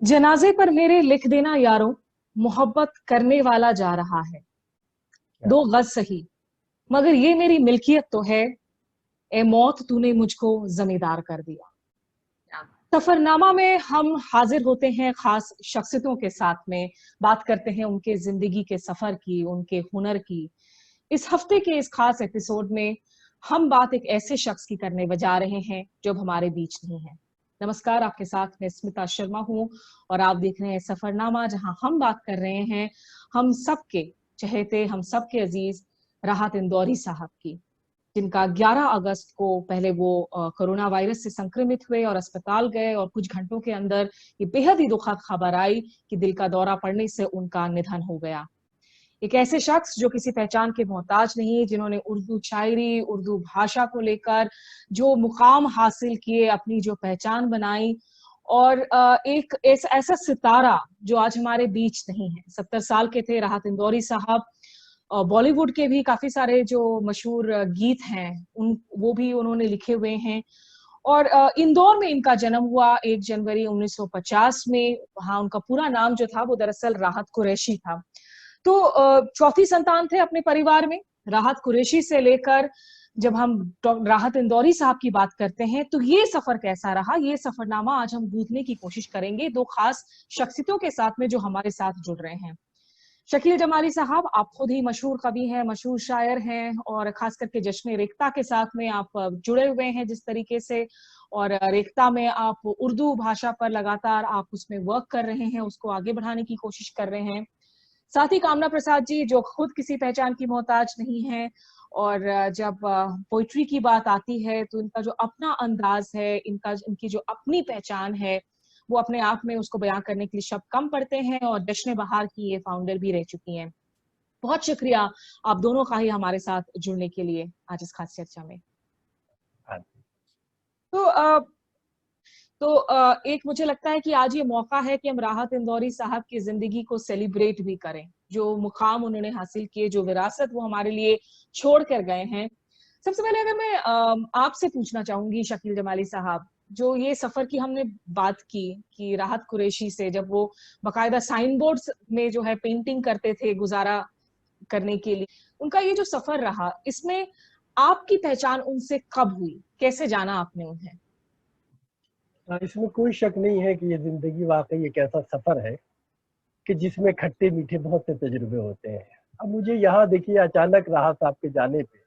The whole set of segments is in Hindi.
जनाजे पर मेरे लिख देना यारों, मोहब्बत करने वाला जा रहा है। क्या? 2 गज सही, मगर ये मेरी मिल्कियत तो है। ए मौत तूने मुझको जमींदार कर दिया। सफरनामा में हम हाजिर होते हैं खास शख्सियतों के साथ में, बात करते हैं उनके जिंदगी के सफर की, उनके हुनर की। इस हफ्ते के इस खास एपिसोड में हम बात एक ऐसे शख्स की करने जा रहे हैं जो अब हमारे बीच नहीं है। नमस्कार, आपके साथ मैं स्मिता शर्मा हूं और आप देख रहे हैं सफरनामा, जहां हम बात कर रहे हैं हम सबके चहेते, हम सबके अजीज राहत इंदौरी साहब की, जिनका 11 अगस्त को पहले वो कोरोना वायरस से संक्रमित हुए और अस्पताल गए और कुछ घंटों के अंदर ये बेहद ही दुखद खबर आई कि दिल का दौरा पड़ने से उनका निधन हो गया। एक ऐसे शख्स जो किसी पहचान के मोहताज नहीं, जिन्होंने उर्दू शायरी, उर्दू भाषा को लेकर जो मुकाम हासिल किए, अपनी जो पहचान बनाई, और एक ऐसा सितारा जो आज हमारे बीच नहीं है। 70 साल के थे राहत इंदौरी साहब। बॉलीवुड के भी काफी सारे जो मशहूर गीत हैं उन वो भी उन्होंने लिखे हुए हैं। और इंदौर में इनका जन्म हुआ 1 जनवरी 1950 में। वहां उनका पूरा नाम जो था वो दरअसल राहत कुरैशी था। तो चौथी संतान थे अपने परिवार में। राहत कुरैशी से लेकर जब हम राहत इंदौरी साहब की बात करते हैं तो ये सफर कैसा रहा, ये सफरनामा आज हम बूझने की कोशिश करेंगे 2 खास शख्सियतों के साथ में जो हमारे साथ जुड़ रहे हैं। शकील जमाली साहब, आप खुद ही मशहूर कवि हैं, मशहूर शायर हैं, और खास करके जश्न रेख्ता के साथ में आप जुड़े हुए हैं जिस तरीके से, और रेख्ता में आप उर्दू भाषा पर लगातार आप उसमें वर्क कर रहे हैं, उसको आगे बढ़ाने की कोशिश कर रहे हैं। साथ ही कामना प्रसाद जी, जो खुद किसी पहचान की मोहताज नहीं है, और जब पोइट्री की बात आती है तो इनका जो अपना अंदाज है, इनकी जो अपनी पहचान है, वो अपने आप में उसको बयां करने के लिए शब्द कम पड़ते हैं, और जश्न बहार की ये फाउंडर भी रह चुकी हैं। बहुत शुक्रिया आप दोनों का ही हमारे साथ जुड़ने के लिए आज इस खास चर्चा में। हाँ। तो एक मुझे लगता है कि आज ये मौका है कि हम राहत इंदौरी साहब की जिंदगी को सेलिब्रेट भी करें, जो मुकाम उन्होंने हासिल किए, जो विरासत वो हमारे लिए छोड़ कर गए हैं। सबसे पहले अगर मैं आपसे पूछना चाहूंगी शकील जमाली साहब, जो ये सफर की हमने बात की कि राहत कुरैशी से जब वो बाकायदा साइन बोर्ड्स में जो है पेंटिंग करते थे गुजारा करने के लिए, उनका ये जो सफर रहा, इसमें आपकी पहचान उनसे कब हुई, कैसे जाना आपने उन्हें? इसमें कोई शक नहीं है कि ये जिंदगी वाकई एक ऐसा सफर है कि जिसमें खट्टे मीठे बहुत से तजुर्बे होते हैं। अब मुझे यहाँ देखिए अचानक राहत साहब के जाने पे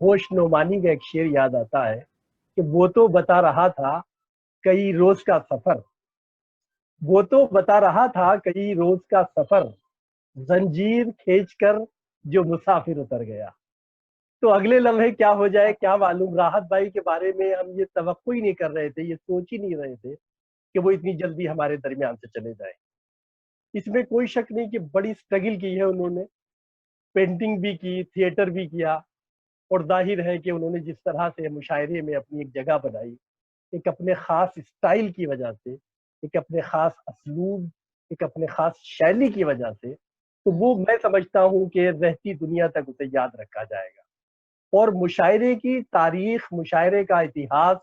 होश नोमानी का एक शेर याद आता है कि वो तो बता रहा था कई रोज का सफर, वो तो बता रहा था कई रोज का सफर, जंजीर खींचकर जो मुसाफिर उतर गया। तो अगले लम्हे क्या हो जाए क्या मालूम। राहत भाई के बारे में हम ये तवक्को ही नहीं कर रहे थे, ये सोच ही नहीं रहे थे कि वो इतनी जल्दी हमारे दरमियान से चले जाए। इसमें कोई शक नहीं कि बड़ी स्ट्रगल की है उन्होंने, पेंटिंग भी की, थिएटर भी किया, और जाहिर है कि उन्होंने जिस तरह से मुशायरे में अपनी एक जगह बनाई, एक अपने खास स्टाइल की वजह से, एक अपने खास असलूब, एक अपने खास शैली की वजह से, तो वो मैं समझता हूँ कि रहती दुनिया तक उसे याद रखा जाएगा। और मुशायरे की तारीख, मुशायरे का इतिहास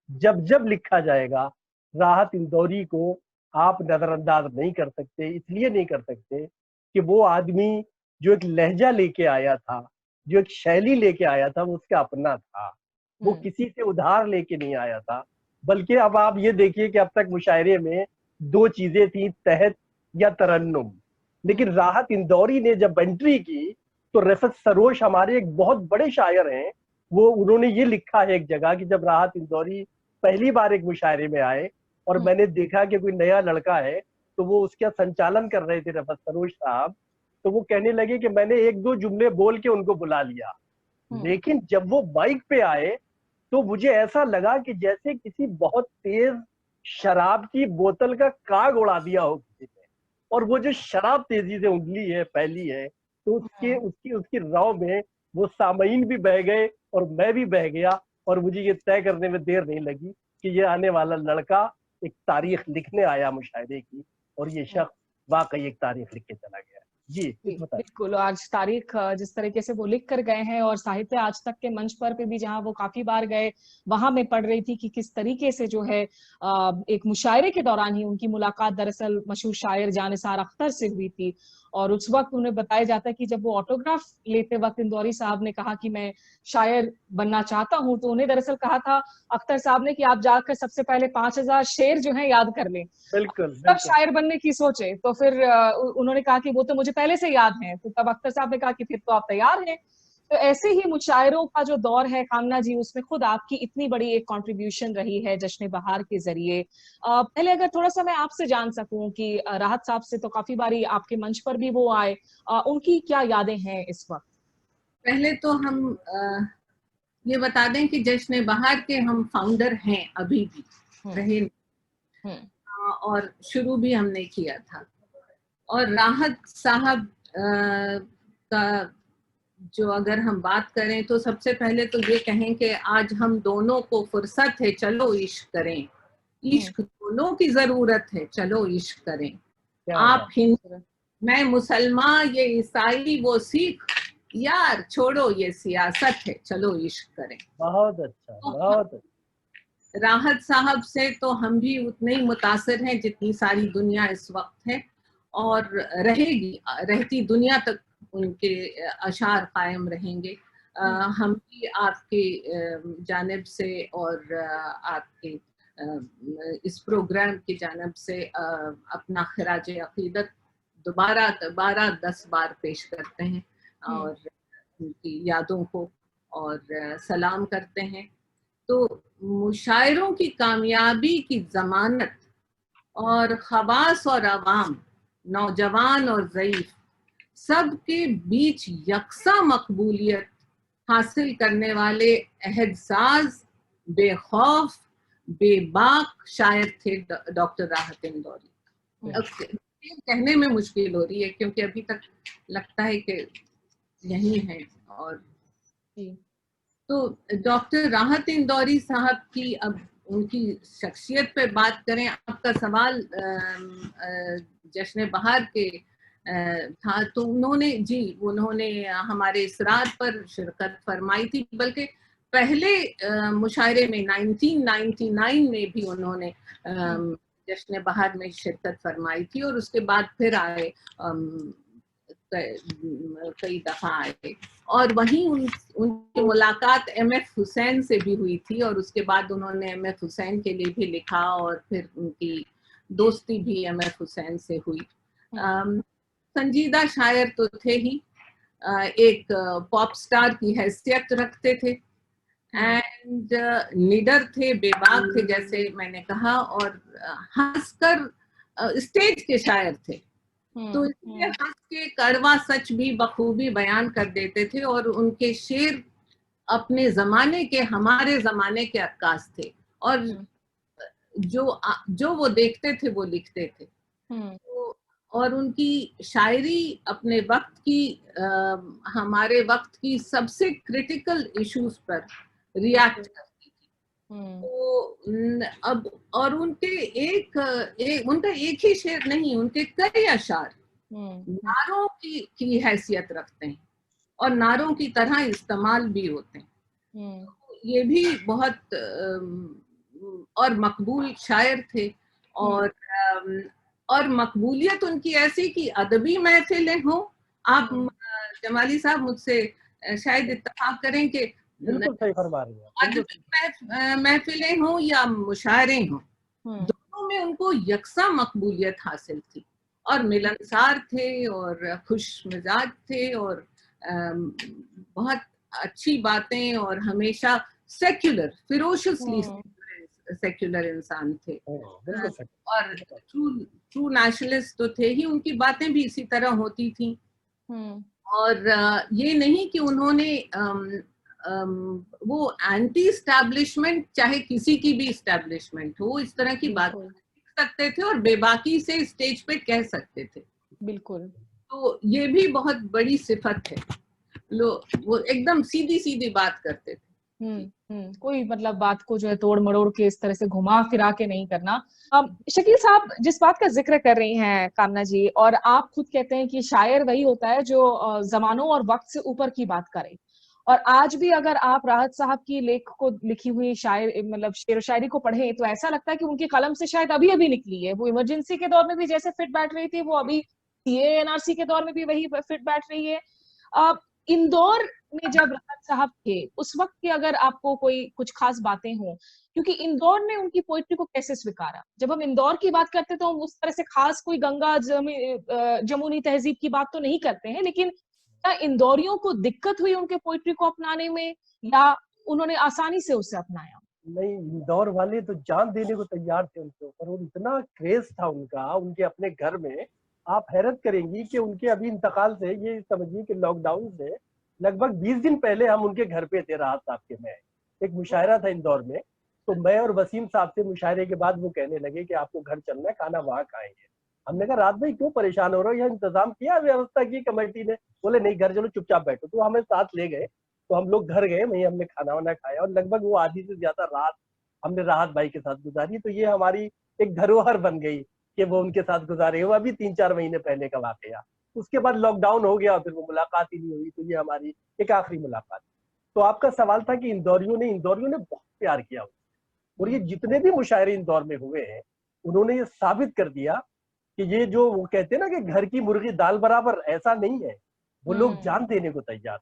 जब जब लिखा जाएगा, राहत इंदौरी को आप नजरअंदाज नहीं कर सकते। इसलिए नहीं कर सकते कि वो आदमी जो एक लहजा लेके आया था, जो एक शैली लेके आया था, वो उसका अपना था। वो किसी से उधार लेके नहीं आया था। बल्कि अब आप ये देखिए कि अब तक मुशायरे में 2 चीजें थी, तहत या तरन्नुम। लेकिन राहत इंदौरी ने जब एंट्री की तो रफत सरोश हमारे एक बहुत बड़े शायर हैं, वो उन्होंने ये लिखा है एक जगह कि जब राहत इंदौरी पहली बार एक मुशायरे में आए और मैंने देखा कि कोई नया लड़का है, तो वो उसका संचालन कर रहे थे रफत सरोश साहब, तो वो कहने लगे कि मैंने 1-2 जुमले बोल के उनको बुला लिया, लेकिन जब वो बाइक पे आए तो मुझे ऐसा लगा कि जैसे किसी बहुत तेज शराब की बोतल का काग उड़ा दिया हो किसी ने। और वो जो शराब तेजी से उंगली है, पहली है, तो उसके उसकी उसकी राव में वो सामईन भी बह गए और मैं भी बह गया। और मुझे ये तय करने में देर नहीं लगी कि ये आने वाला लड़का एक तारीख लिखने आया मुशायरे की, और ये शख्स वाकई एक तारीख लिख के चला गया। जी बताइए। बिल्कुल, आज तारीख जिस तरीके से वो लिख कर गए हैं और साहित्य आज तक के मंच पर भी जहां वो काफी बार गए, वहां मैं पढ़ रही थी कि किस तरीके से जो है एक मुशायरे के दौरान ही उनकी मुलाकात दरअसल मशहूर शायर जानिसार अख्तर से हुई थी। और उस वक्त उन्हें बताया जाता है कि जब वो ऑटोग्राफ लेते वक्त इंदौरी साहब ने कहा कि मैं शायर बनना चाहता हूं, तो उन्हें दरअसल कहा था अख्तर साहब ने कि आप जाकर सबसे पहले 5000 शेर जो है याद कर लें, बिल्कुल तब बिल्कुल। शायर बनने की सोचे। तो फिर उन्होंने कहा कि वो तो मुझे पहले से याद है। तो तब अख्तर साहब ने कहा कि फिर तो आप तैयार हैं। तो ऐसे ही मुशायरों का जो दौर है कामना जी, उसमें खुद आपकी इतनी बड़ी एक कंट्रीब्यूशन रही है जश्न बहार के जरिए। पहले अगर थोड़ा सा मैं आपसे जान सकूं कि राहत साहब से तो काफी बारी आपके मंच पर भी वो आए, उनकी क्या यादें हैं इस वक्त? पहले तो हम ये बता दें कि जश्न बहार के हम फाउंडर हैं, अभी भी रहे और शुरू भी हमने किया था। और राहत साहब का जो अगर हम बात करें तो सबसे पहले तो ये कहें कि आज हम दोनों को फुर्सत है, चलो इश्क करें। इश्क दोनों की जरूरत है, चलो इश्क करें। आप हिंदू, मैं मुसलमान, ये ईसाई वो सिख, यार छोड़ो ये सियासत है, चलो इश्क करें। बहुत अच्छा, बहुत अच्छा। राहत साहब से तो हम भी उतने ही मुतासिर हैं जितनी सारी दुनिया इस वक्त है, और रहेगी, रहती दुनिया तक उनके अशार कायम रहेंगे। हम भी आपके जानिब से और आपके इस प्रोग्राम की जानिब से अपना खिराज अकीदत दोबारा 10 बार पेश करते हैं और उनकी यादों को और सलाम करते हैं। तो मुशायरों की कामयाबी की जमानत और खवास और अवाम, नौजवान और ज़ईफ, सबके बीच यकसा मकबूलियत हासिल करने वाले अहदसाज, बेखौफ, बेबाक शायर थे डॉक्टर राहत इंदौरी। कहने में मुश्किल हो रही है क्योंकि अभी तक लगता है कि यही है। और तो डॉक्टर राहत इंदौरी साहब की अब उनकी शख्सियत पे बात करें, आपका सवाल जश्न बहार के था, तो उन्होंने हमारे इसरार पर शिरकत फरमाई थी, बल्कि पहले मुशायरे में 1999 में भी उन्होंने जश्न बहार में शिरकत फरमाई थी, और उसके बाद फिर आए, कई दफा आए। और वहीं उनकी मुलाकात एमएफ हुसैन से भी हुई थी, और उसके बाद उन्होंने एमएफ हुसैन के लिए भी लिखा, और फिर उनकी दोस्ती भी एमएफ हुसैन से हुई। संजीदा शायर तो थे ही, एक पॉप स्टार की हैसियत रखते थे, एंड निडर थे, बेबाक थे जैसे मैंने कहा, और हंसकर स्टेज के शायर थे। तो इसलिए हंस के कड़वा सच भी बखूबी बयान कर देते थे, और उनके शेर अपने जमाने के, हमारे जमाने के अक्कास थे, और जो वो देखते थे वो लिखते थे। तो और उनकी शायरी अपने वक्त की, हमारे वक्त की सबसे क्रिटिकल इश्यूज पर रिएक्ट करती थी। तो अब और उनका एक ही शेर नहीं, उनके कई अशार नारों की हैसियत रखते हैं, और नारों की तरह इस्तेमाल भी होते हैं। तो ये भी बहुत और मकबूल शायर थे, और मकबूलियत उनकी ऐसी कि अदबी महफिलें हो, आप जमाली साहब मुझसे शायद इत्तेफाक करें कि बिल्कुल सही फरमा रही हैं, अदबी महफिलें हो या मुशायरे हों, दोनों में उनको यकसा मकबूलियत हासिल थी, और मिलनसार थे, और खुश मिजाज थे, और बहुत अच्छी बातें, और हमेशा सेक्युलर, फिरोशियसली सेक्युलर इंसान थे, और ट्रू नेशनलिस्ट तो थे ही। उनकी बातें भी इसी तरह होती थी, और ये नहीं कि उन्होंने वो एंटी एस्टैब्लिशमेंट, चाहे किसी की भी एस्टैब्लिशमेंट हो, इस तरह की बात लिख सकते थे और बेबाकी से स्टेज पे कह सकते थे। बिल्कुल। तो ये भी बहुत बड़ी सिफत है, वो एकदम सीधी सीधी बात करते थे। कोई मतलब बात को जो है तोड़ मरोड़ के इस तरह से घुमा फिरा के नहीं करना। शकील साहब, जिस बात का जिक्र कर रही हैं कामना जी, और आप खुद कहते हैं कि शायर वही होता है जो जमानों और वक्त से ऊपर की बात करे, और आज भी अगर आप राहत साहब की लेख को लिखी हुई शायर मतलब शेर व शायरी को पढ़ें तो ऐसा लगता है कि उनकी कलम से शायद अभी अभी निकली है। वो इमरजेंसी के दौर में भी जैसे फिट बैठ रही थी, वो अभी CA/NRC के दौर में भी वही फिट बैठ रही है। इंदौर में जब राहत साहब थे उस वक्त की अगर आपको कोई कुछ खास बातें हों, क्योंकि इंदौर ने उनकी पोइट्री को कैसे स्वीकारा? जब हम इंदौर की बात करते तो हम उस तरह से खास कोई गंगा जमुनी तहजीब की बात तो नहीं करते हैं, लेकिन क्या इंदौरियों को दिक्कत हुई उनके पोइट्री को अपनाने में, या उन्होंने आसानी से उसे अपनाया? नहीं, इंदौर वाले तो जान देने को तैयार थे उनके ऊपर, और इतना क्रेज था उनका उनके अपने घर में। आप हैरत करेंगी कि उनके अभी इंतकाल से, ये समझिए कि लॉकडाउन से लगभग 20 दिन पहले हम उनके घर पे थे राहत साहब के। मैं एक मुशायरा था इंदौर में, तो मैं और वसीम साहब से मुशायरे के बाद वो कहने लगे कि आपको घर चलना है, खाना वहाँ खाएंगे। हमने कहा रात भाई क्यों परेशान हो रहे हो, यह इंतजाम किया, व्यवस्था की कमेटी ने? बोले नहीं, घर चलो चुपचाप बैठो। तो हमें साथ ले गए, तो हम लोग घर गए, वहीं हमने खाना वाना खाया, और लगभग वो आधी से ज्यादा रात हमने राहत भाई के साथ गुजारी। तो ये हमारी एक धरोहर बन गई कि वो उनके साथ गुजारे। वो अभी 3-4 महीने पहले का वाकया। उसके बाद लॉकडाउन हो गया, फिर वो मुलाकात ही नहीं हुई। तो ये हमारी एक आखिरी मुलाकात। तो आपका सवाल था कि इंदौरियों ने बहुत प्यार किया, और ये जितने भी मुशायरे इंदौर में हुए हैं उन्होंने ये साबित कर दिया कि ये जो वो कहते हैं ना कि घर की मुर्गी दाल बराबर, ऐसा नहीं है। वो लोग जान देने को तैयार।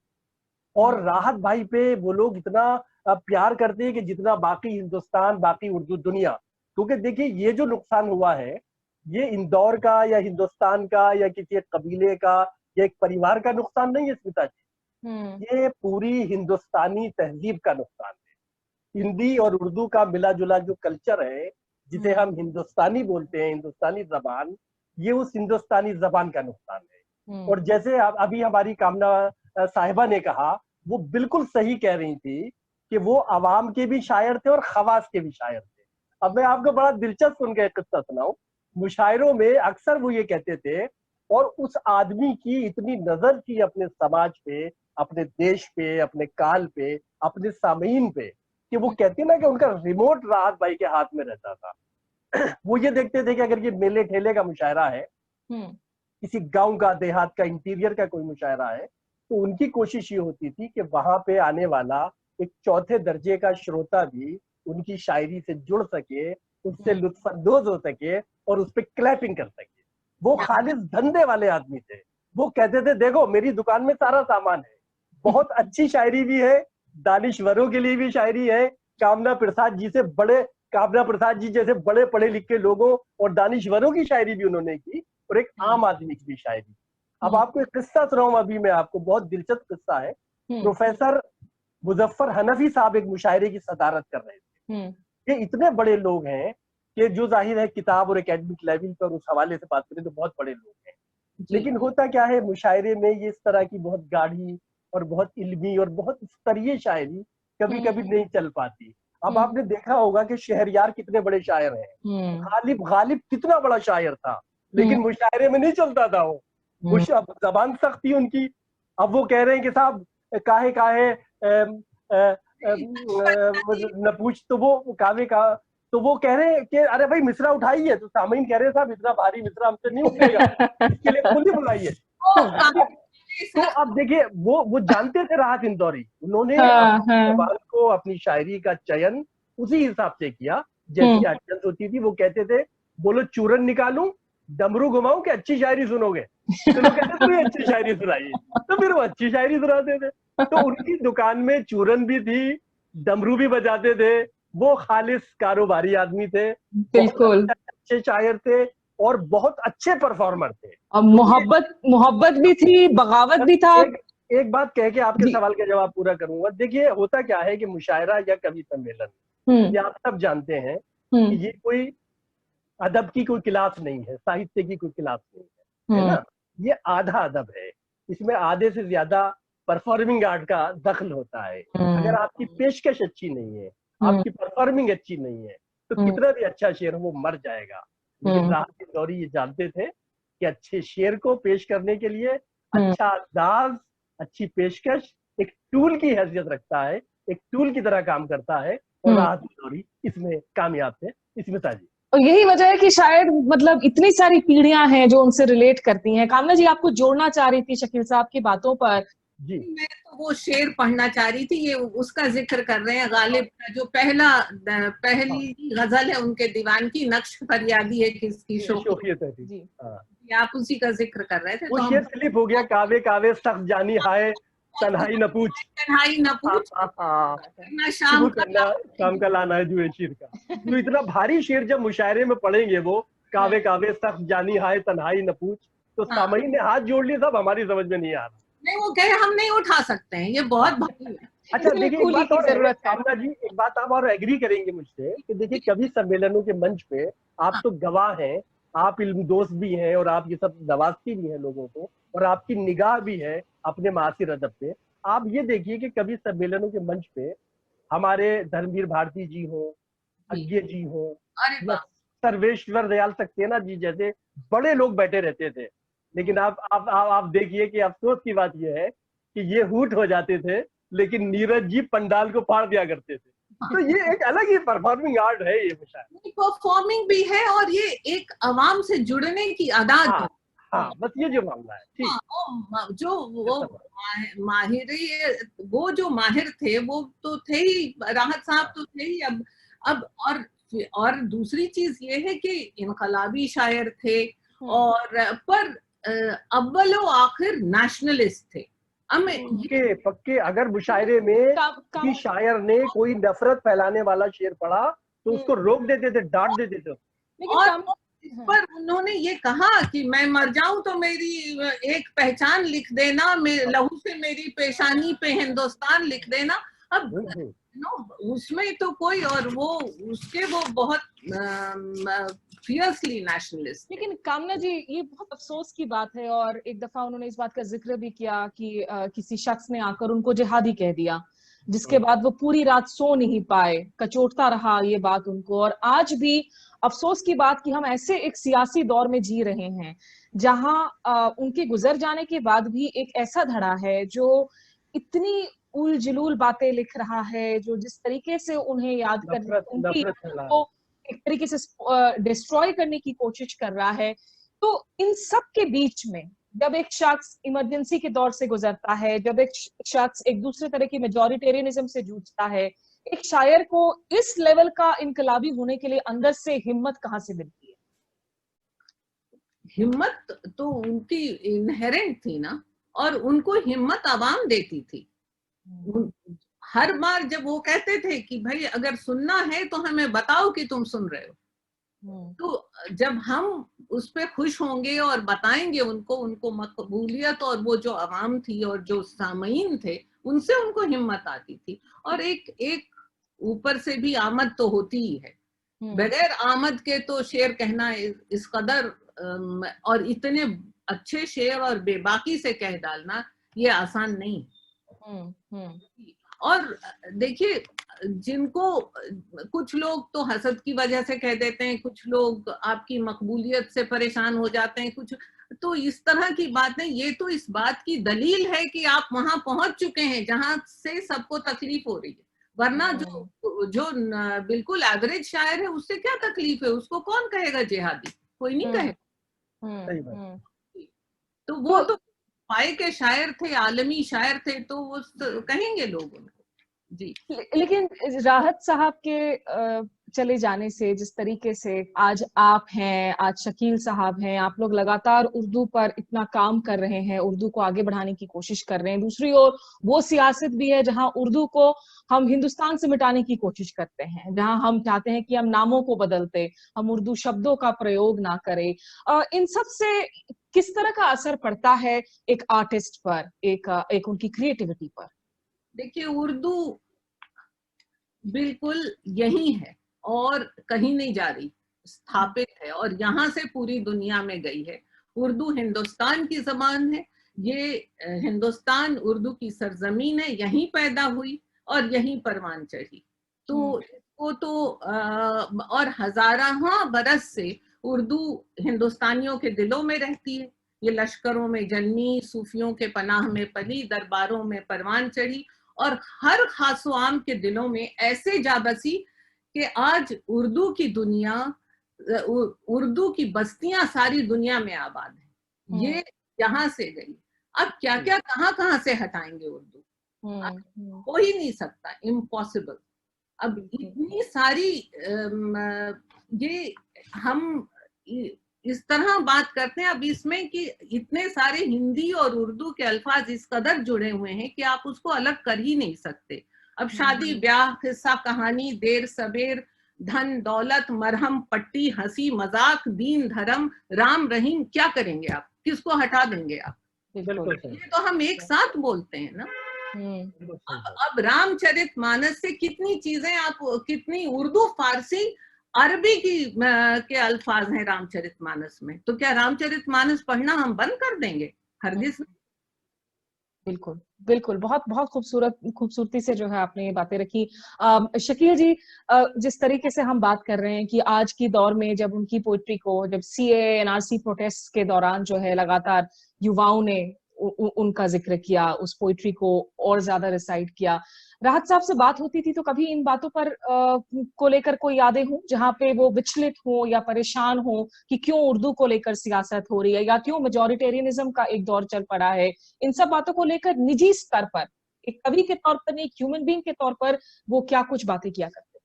और राहत भाई पे वो लोग इतना प्यार करते हैं कि जितना बाकी हिंदुस्तान, बाकी उर्दू दुनिया। क्योंकि देखिए ये जो नुकसान हुआ है, ये इंदौर का या हिंदुस्तान का या किसी एक कबीले का या एक परिवार का नुकसान नहीं है स्मिता जी, ये पूरी हिंदुस्तानी तहजीब का नुकसान है। हिंदी और उर्दू का मिला जुला जो कल्चर है, जिसे हम हिंदुस्तानी बोलते हैं, हिंदुस्तानी जबान, ये उस हिंदुस्तानी जबान का नुकसान है। और जैसे अभी हमारी कामना साहिबा ने कहा, वो बिल्कुल सही कह रही थी कि वो अवाम के भी शायर थे और खवास के भी शायर थे। अब मैं आपको बड़ा दिलचस्प उनका एक किस्सा सुनाऊं। मुशायरों में अक्सर वो ये कहते थे, और उस आदमी की इतनी नजर थी अपने समाज पे, अपने देश पे, अपने काल पे, अपने सामीन पे, कि वो कहते ना कि उनका रिमोट राहत भाई के हाथ में रहता था। वो ये देखते थे कि अगर ये मेले ठेले का मुशायरा है, किसी गांव का, देहात का, इंटीरियर का कोई मुशायरा है, तो उनकी कोशिश ये होती थी कि वहां पे आने वाला एक चौथे दर्जे का श्रोता भी उनकी शायरी से जुड़ सके, उससे लुत्फानंदोज हो सके और उस पर क्लैपिंग कर सके। वो खालिस धंधे वाले आदमी थे। वो कहते थे देखो मेरी दुकान में सारा सामान है, बहुत अच्छी शायरी भी है, दानिश्वरों के लिए भी शायरी है। कामना प्रसाद जी जैसे बड़े पढ़े लिखे लोगों और दानिश्वरों की शायरी भी उन्होंने की, और एक आम आदमी की भी शायरी। अब आपको एक किस्सा सुनाऊं, अभी मैं आपको, बहुत दिलचस्प किस्सा है। प्रोफेसर मुजफ्फर हनफी साहब एक मुशायरे की सदारत कर रहे थे। ये इतने बड़े लोग हैं कि जो जाहिर है किताब और एकेडमिक लेवल पर उस हवाले से बात करें तो बहुत बड़े लोग हैं, लेकिन होता क्या है मुशायरे में, ये इस तरह की बहुत गाढ़ी और बहुत इल्मी और बहुत स्तरीय शायरी कभी कभी नहीं चल पाती। अब आपने देखा होगा कि शहरयार कितने बड़े शायर हैं, गालिब कितना बड़ा शायर था, लेकिन मुशायरे में नहीं चलता था वो जबान सख्त थी उनकी। अब वो कह रहे हैं कि साहब काहे काहे न पूछ, तो वो कावे का, तो वो कह रहे हैं कि अरे भाई मिसरा उठाइए, तो सामीन कह रहे हैं साहब इतना भारी मिसरा हमसे नहीं उठेगा, इसके लिए पुलिस बुलाइए। तो अब देखिए वो जानते थे राहत इंदौरी, उन्होंने जबान को, अपनी शायरी का चयन उसी हिसाब से किया जैसी आदत होती थी। वो कहते थे बोलो चूरन निकालूं, डमरू घुमाऊं कि अच्छी शायरी सुनोगे, तो लोग कहते थे अच्छी शायरी सुनाइए, तो फिर वो अच्छी शायरी सुनाते थे। तो उनकी दुकान में चूरन भी थी, डमरू भी बजाते थे। वो खालिस कारोबारी आदमी थे, बिल्कुल अच्छे शायर थे और बहुत अच्छे परफॉर्मर थे। और मोहब्बत भी थी, बगावत भी था। एक बात कह के आपके सवाल का जवाब पूरा करूंगा। देखिए होता क्या है कि मुशायरा या कवि सम्मेलन, ये आप सब जानते हैं कि ये कोई अदब की कोई क्लास नहीं है, साहित्य की कोई क्लास नहीं है ना। ये आधा अदब है, इसमें आधे से ज्यादा परफॉर्मिंग आर्ट का दखल होता है। अगर आपकी पेशकश अच्छी नहीं है, आपकी परफॉर्मिंग अच्छी नहीं है, तो कितना भी अच्छा शेर हो वो मर जाएगा। लेकिन राहत इंदौरी ये जानते थे कि अच्छे शेर को पेश करने के लिए अच्छा अंदाज, अच्छी पेशकश एक टूल की हैसियत रखता है, एक टूल की तरह काम करता है, और राहत इंदौरी इसमें कामयाब थे स्मिता जी। और यही वजह है कि शायद मतलब इतनी सारी पीढ़ियां हैं जो उनसे रिलेट करती हैं। कामना जी आपको जोड़ना चाह रही थी शकील साहब की बातों पर। जी, मैं तो वो शेर पढ़ना चाह रही थी, ये उसका जिक्र कर रहे हैं गालिब का, जो पहली गजल है उनके दीवान की, नक्श फरियादी है किसकी शोखियत है जी। आप उसी का जिक्र कर रहे थे। वो तो शेर स्लिप हो गया, कावे कावे सख्त जानी हाय तन्हाई न पूछ, तन्हाई न पूछ, करना शाम वो करना शाम का लाना है जुए शीर का। तो इतना भारी शेर जब मुशायरे में पढ़ेंगे वो, कावे कावे सख्त जानी हाय तन्हाई न पूछ, तो सामईन ने हाथ जोड़ लिए, सब हमारी समझ में नहीं आ रहा। नहीं, वो कहे हम नहीं उठा सकते हैं, ये बहुत भारी है। अच्छा देखिए, एक बात और है कामना जी, एक बात आप और एग्री करेंगे मुझसे कि देखिए कवि सम्मेलनों के मंच पे आप तो गवाह हैं, आप इल्मदोस भी हैं, और आप ये सब नवाजती भी हैं लोगों को, और आपकी निगाह भी है अपने मासिर अदब पे। आप ये देखिए कि कवि सम्मेलनों के मंच पे हमारे धर्मवीर भारती जी हो, अज्ञे जी हो, या सर्वेश्वर दयाल सक्सेना जी जैसे बड़े लोग बैठे रहते थे। लेकिन आप देखिए कि अफसोस की बात यह है कि ये हूट हो जाते थे, लेकिन नीरज जी पंडाल को फाड़ दिया करते थे। तो ये एक अलग ही परफॉर्मिंग आर्ट है, ये शायद परफॉर्मिंग भी है, और ये एक अवाम से जुड़ने की अदात है। हाँ, बस ये जो मामला है, ठीक। जो वो जो माहिर थे वो तो थे ही, राहत साहब तो थे ही। अब और दूसरी चीज ये है कि इनकलाबी शायर थे, और पर अव्वलो आखिर नेशनलिस्ट थे। पक्के अगर मुशायरे में किसी शायर ने कोई नफरत फैलाने वाला शेर पढ़ा तो उसको रोक देते थे, डांट देते थे। और इस पर उन्होंने ये कहा कि मैं मर जाऊं तो मेरी एक पहचान लिख देना, लहू से मेरी पेशानी पे हिंदुस्तान लिख देना। अब उसमें तो कोई, और वो उसके वो बहुत फियर्सली नेशनलिस्ट। लेकिन कामना जी, ये बहुत अफसोस की बात है, और एक दफा उन्होंने इस बात का जिक्र भी किया कि किसी शख्स ने आकर उनको जिहादी कह दिया, जिसके बाद वो पूरी रात सो नहीं पाए, कचोटता रहा ये बात उनको। और आज भी अफसोस की बात कि हम ऐसे एक सियासी दौर में जी रहे हैं जहां उनके गुजर जाने के बाद भी एक ऐसा धड़ा है जो इतनी उल जलूल बातें लिख रहा है, जो जिस तरीके से उन्हें याद कर उनकी को एक तरीके से डिस्ट्रॉय करने की कोशिश कर रहा है। तो इन सब के बीच में जब एक शख्स इमरजेंसी के दौर से गुजरता है, जब एक शख्स एक दूसरे तरह की मेजॉरिटेरियनिज्म से जूझता है, एक शायर को इस लेवल का इनकलाबी होने के लिए अंदर से हिम्मत कहाँ से मिलती है? हिम्मत तो उनकी इनहेरेंट थी ना, और उनको हिम्मत आवाम देती थी। हर बार जब वो कहते थे कि भाई अगर सुनना है तो हमें बताओ कि तुम सुन रहे हो, तो जब हम उस पर खुश होंगे और बताएंगे उनको मकबूलियत, और वो जो आवाम थी और जो सामईन थे उनसे उनको हिम्मत आती थी। और एक ऊपर से भी आमद तो होती ही है, बगैर आमद के तो शेर कहना इस कदर और इतने अच्छे शेर और बेबाकी से कह डालना ये आसान नहीं। और देखिए, जिनको कुछ लोग तो हसद की वजह से कह देते हैं, कुछ लोग आपकी मकबूलियत से परेशान हो जाते हैं, कुछ तो इस तरह की बातें, ये तो इस बात की दलील है कि आप वहां पहुंच चुके हैं जहां से सबको तकलीफ हो रही है। वरना जो बिल्कुल एवरेज शायर है उससे क्या तकलीफ है, उसको कौन कहेगा जिहादी, कोई नहीं कहेगा। तो वो तो पाए के शायर थे, आलमी शायर थे, तो वो कहेंगे लोग उनको। जी। लेकिन राहत साहब के चले जाने से, जिस तरीके से आज आप हैं, आज शकील साहब हैं, आप लोग लगातार उर्दू पर इतना काम कर रहे हैं, उर्दू को आगे बढ़ाने की कोशिश कर रहे हैं, दूसरी ओर वो सियासत भी है जहां उर्दू को हम हिंदुस्तान से मिटाने की कोशिश करते हैं, जहां हम चाहते हैं कि हम नामों को बदलते, हम उर्दू शब्दों का प्रयोग ना करें। इन सब से किस तरह का असर पड़ता है एक आर्टिस्ट पर, एक उनकी क्रिएटिविटी पर? देखिए, उर्दू बिल्कुल यही है और कहीं नहीं जा रही, स्थापित है और यहाँ से पूरी दुनिया में गई है। उर्दू हिंदुस्तान की जबान है, ये हिंदुस्तान उर्दू की सरजमीन है, यहीं पैदा हुई और यहीं परवान चढ़ी। तो इसको तो और हजारां बरस से उर्दू हिंदुस्तानियों के दिलों में रहती है। ये लश्करों में जन्मी, सूफियों के पनाह में पली, दरबारों में परवान चढ़ी और हर खासो आम के दिलों में ऐसे जा बसी कि आज उर्दू की दुनिया, उर्दू की बस्तियां सारी दुनिया में आबाद है। ये यहाँ से गई, अब क्या क्या कहाँ कहाँ से हटाएंगे उर्दू, हो ही नहीं सकता, इम्पॉसिबल। अब इतनी सारी ये हम इस तरह बात करते हैं अब इसमें कि इतने सारे हिंदी और उर्दू के अल्फाज इस कदर जुड़े हुए हैं कि आप उसको अलग कर ही नहीं सकते। अब शादी ब्याह, किस्सा कहानी, देर सबेर, धन दौलत, मरहम पट्टी, हंसी मजाक, दीन धर्म, राम रहीम, क्या करेंगे आप, किसको हटा देंगे आप? ये तो हम एक साथ बोलते हैं ना। अब रामचरित मानस से कितनी चीजें आप, कितनी उर्दू, फारसी, अरबी के अल्फाज हैं रामचरित मानस में, तो क्या रामचरित मानस पढ़ना हम बंद कर देंगे? हरगिज नहीं। बिल्कुल बिल्कुल, बहुत बहुत खूबसूरती से जो है आपने ये बातें रखी। शकील जी, जिस तरीके से हम बात कर रहे हैं कि आज की दौर में जब उनकी पोइट्री को, जब सीए एनआरसी प्रोटेस्ट के दौरान जो है लगातार युवाओं ने उनका जिक्र किया, उस पोइट्री को और ज्यादा रिसाइट किया, राहत साहब से बात होती थी तो कभी इन बातों पर को लेकर कोई यादें हों जहां पे वो विचलित हो या परेशान हो कि क्यों उर्दू को लेकर सियासत हो रही है या क्यों मेजॉरिटेरियनिज्म का एक दौर चल पड़ा है? इन सब बातों को लेकर निजी स्तर पर, एक कवि के तौर पर, एक ह्यूमन बीइंग के तौर पर वो क्या कुछ बातें किया करते?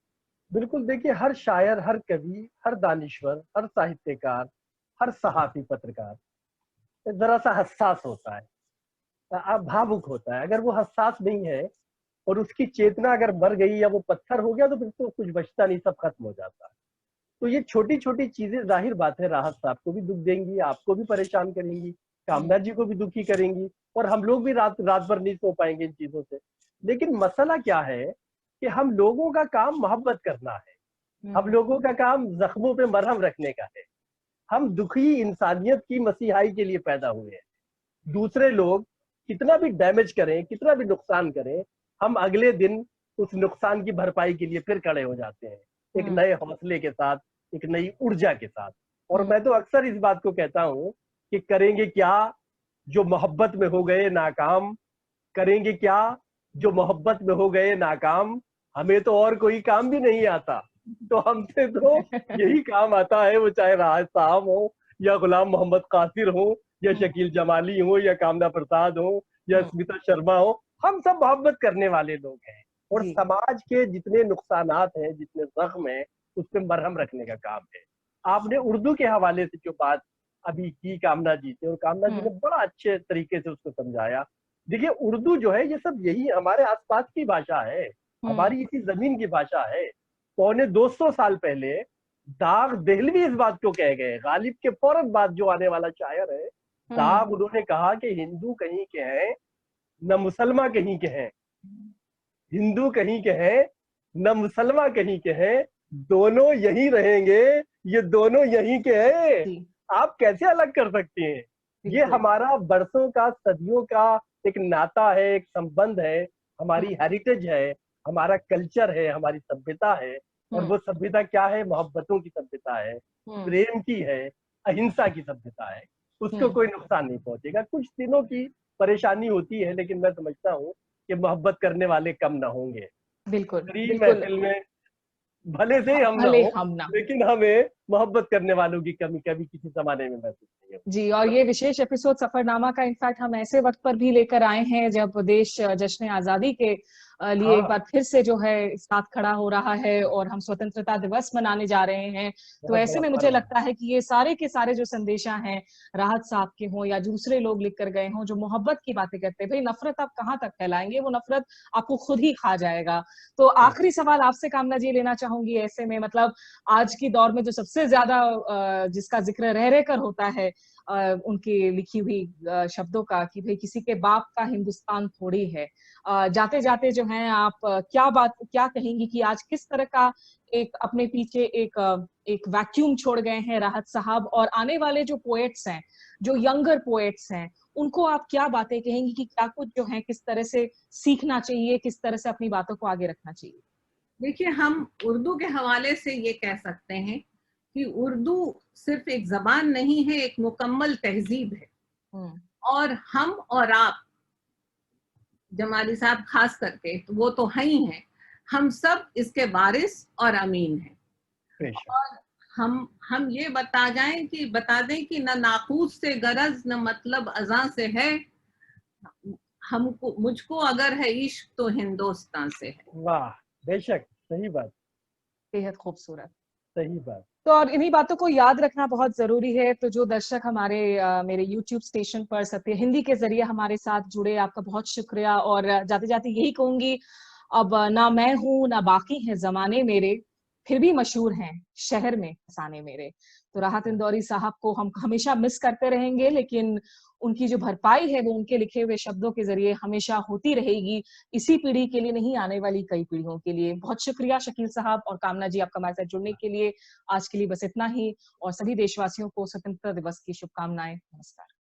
बिल्कुल, देखिए, हर शायर, हर कवि, हर दानिश्वर, हर साहित्यकार, हर सहाफी, पत्रकार जरा सा हसास होता है, भावुक होता है। अगर वो हसास नहीं है और उसकी चेतना अगर मर गई या वो पत्थर हो गया तो फिर तो कुछ बचता नहीं, सब खत्म हो जाता है। तो ये छोटी छोटी चीजें जाहिर बात है राहत साहब को भी दुख देंगी, आपको भी परेशान करेंगी, कामना जी को भी दुखी करेंगी, और हम लोग भी रात रात भर नहीं सो पाएंगे इन चीजों से। लेकिन मसला क्या है कि हम लोगों का काम मोहब्बत करना है, हम लोगों का काम जख्मों पे मरहम रखने का है। हम दुखी इंसानियत की मसीहाई के लिए पैदा हुए हैं। दूसरे लोग कितना भी डैमेज करें, कितना भी नुकसान करें, हम अगले दिन उस नुकसान की भरपाई के लिए फिर खड़े हो जाते हैं, एक नए हौसले के साथ, एक नई ऊर्जा के साथ। और मैं तो अक्सर इस बात को कहता हूं कि करेंगे क्या जो मोहब्बत में हो गए नाकाम, करेंगे क्या जो मोहब्बत में हो गए नाकाम, हमें तो और कोई काम भी नहीं आता, तो हमसे तो यही काम आता है, वो चाहे राहत साहब हो या गुलाम मोहम्मद कासिर हो या शकील जमाली हो या कामना प्रसाद हो या स्मिता शर्मा हो, हम सब मोहब्बत करने वाले लोग हैं। और समाज के जितने नुकसानात हैं, जितने जख्म हैं, उस पर मरहम रखने का काम है। आपने उर्दू के हवाले से जो बात अभी की कामना जी से, और कामना जी ने बड़ा अच्छे तरीके से उसको समझाया। देखिए, उर्दू जो है ये सब यही हमारे आसपास की भाषा है, हमारी इसी जमीन की भाषा है। 250 साल पहले दाग देहलवी इस बात को कह गए, गालिब के फौरन बाद जो आने वाला शायर है दाग, उन्होंने कहा कि हिंदू कहीं के हैं न मुसलमान कहीं के हैं, हिंदू कहीं के हैं न मुसलमान कहीं के हैं, दोनों यहीं रहेंगे, ये दोनों यहीं के हैं, आप कैसे अलग कर सकते हैं? ये हमारा बरसों का, सदियों का एक नाता है, एक संबंध है, हमारी हेरिटेज है, हमारा कल्चर है, हमारी सभ्यता है। और वो सभ्यता क्या है? मोहब्बतों की सभ्यता है, प्रेम की है, अहिंसा की सभ्यता है। उसको कोई नुकसान नहीं पहुंचेगा। कुछ दिनों की परेशानी होती है, लेकिन मैं समझता हूँ कि मोहब्बत करने वाले कम ना होंगे। बिल्कुल, महफिल में भले से हम ना हो, लेकिन हमें मोहब्बत करने वालों की कमी कभी किसी जमाने में महसूस नहीं होगी। जी, और ये विशेष एपिसोड सफरनामा का इनफैक्ट हम ऐसे वक्त पर भी लेकर आए हैं जब देश जश्न आजादी के लिए एक बार फिर से जो है साथ खड़ा हो रहा है और हम स्वतंत्रता दिवस मनाने जा रहे हैं। तो ऐसे में मुझे लगता है कि ये सारे के सारे जो संदेशा हैं, राहत साहब के हों या दूसरे लोग लिख कर गए हों, जो मोहब्बत की बातें करते हैं, भाई नफरत आप कहाँ तक फैलाएंगे, वो नफरत आपको खुद ही खा जाएगा। तो आखिरी सवाल आपसे कामना जी लेना चाहूंगी ऐसे में, मतलब आज की दौर में जो सबसे ज्यादा जिसका जिक्र रह रहकर होता है उनकी लिखी हुई शब्दों का, कि भाई किसी के बाप का हिंदुस्तान थोड़ी है। जाते जाते जो है आप क्या कहेंगी कि आज किस तरह का एक अपने पीछे एक वैक्यूम छोड़ गए हैं राहत साहब, और आने वाले जो पोएट्स हैं, जो यंगर पोएट्स हैं, उनको आप क्या बातें कहेंगी कि क्या कुछ जो है किस तरह से सीखना चाहिए, किस तरह से अपनी बातों को आगे रखना चाहिए? देखिए, हम उर्दू के हवाले से ये कह सकते हैं कि उर्दू सिर्फ एक जबान नहीं है, एक मुकम्मल तहजीब है। और हम और आप जमाली साहब खास करके, तो वो तो है ही हैं, हम सब इसके वारिस और अमीन हैं। बेशक। और हम ये बता दें कि न नाकूस से गरज न मतलब अज़ां से है, हमको मुझको अगर है इश्क तो हिंदुस्तान से है। वाह, बेशक, सही बात, बेहद खूबसूरत। सही बात। तो और इन्हीं बातों को याद रखना बहुत जरूरी है। तो जो दर्शक हमारे मेरे YouTube स्टेशन पर सत्य हिंदी के जरिए हमारे साथ जुड़े, आपका बहुत शुक्रिया। और जाते जाते यही कहूंगी, अब ना मैं हूं ना बाकी हैं जमाने मेरे, फिर भी मशहूर हैं शहर में फसाने मेरे। तो राहत इंदौरी साहब को हम हमेशा मिस करते रहेंगे, लेकिन उनकी जो भरपाई है वो उनके लिखे हुए शब्दों के जरिए हमेशा होती रहेगी, इसी पीढ़ी के लिए नहीं, आने वाली कई पीढ़ियों के लिए। बहुत शुक्रिया शकील साहब और कामना जी, आपका हमारे साथ जुड़ने के लिए। आज के लिए बस इतना ही, और सभी देशवासियों को स्वतंत्रता दिवस की शुभकामनाएं। नमस्कार।